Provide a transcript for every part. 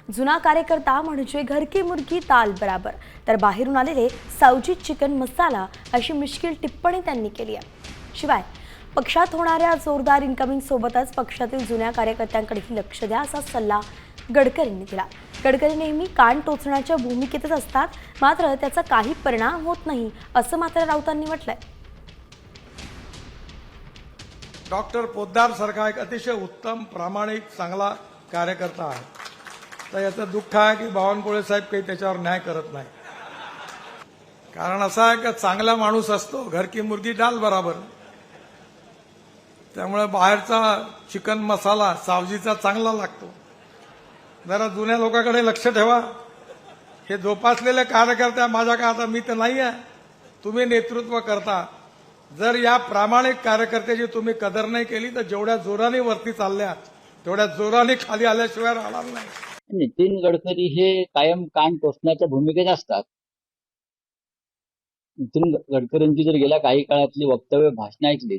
जुना कार्यकर्ता म्हणजे घर की मुर्गी ताल बराबर, तर बाहेरून आलेले सावजी चिकन मसाला अशी मिश्किल टिप्पणी त्यांनी केली आहे। शिवाय पक्षात होणाऱ्या जोरदार इन्कमिंग सोबतच पक्षातील जुन्या कार्यकर्त्यांकडेही लक्ष द्या असा सल्ला गडकरींनी दिला। गडकरी नेहमी कान टोचण्याच्या भूमिकेतच असतात, मात्र त्याचा काही परिणाम होत नाही असं मात्र राऊतांनी म्हटलंय। डॉक्टर पोद्दार सारखा एक अतिशय उत्तम प्रामाणिक चांगला कार्यकर्ता आहे, तर याचं दुःख आहे की बावनकुळे साहेब काही त्याच्यावर न्याय करत नाही। कारण असं आहे की चांगला माणूस असतो घर की मुर्गी डाल बराबर, त्यामुळे बाहेरचा चिकन मसाला सावजीचा चांगला लागतो। जरा जुन्या लोकांकडे लक्ष ठेवा। हे जोपासलेले कार्यकर्ते माझ्या का आता मी तर नाही आहे, तुम्ही नेतृत्व करता। जर या प्रामाणिक कार्यकर्त्याची तुम्ही कदर नाही केली तर जेवढ्या जोराने वरती चालल्या तेवढ्या जोराने खाली आल्याशिवाय राहणार नाही। नितीन गडकरी हे कायम कान टोचण्याच्या भूमिकेत असतात। नितीन गडकरींची जर गेल्या काही काळातली वक्तव्य भाषण ऐकली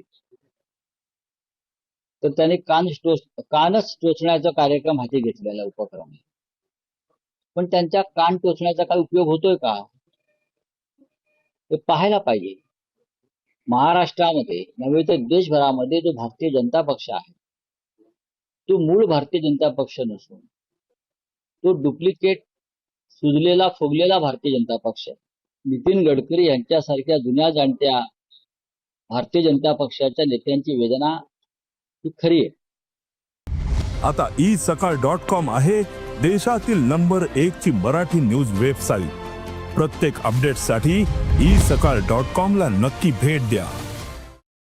तर त्यांनी कानच टोचण्याचा कार्यक्रम हाती घेतलेला उपक्रम। पण त्यांच्या कान टोचण्याचा काही उपयोग होतोय का हे पाहायला पाहिजे। महाराष्ट्रामध्ये नव्हे तर देशभरामध्ये जो भारतीय जनता पक्ष आहे तो मूळ भारतीय जनता पक्ष नसून तो डुप्लिकेट सुजलेला फुगलेला भारतीय जनता पक्ष आहे। नितीन गडकरी यांच्यासारख्या जुन्या जाणत्या भारतीय जनता पक्षाच्या नेत्यांची वेदना ही खरी आहे। आता isakal.com आहे देशातील नंबर 1 ची मराठी न्यूज वेबसाईट। प्रत्येक अपडेटसाठी isakal.com ला नक्की भेट द्या।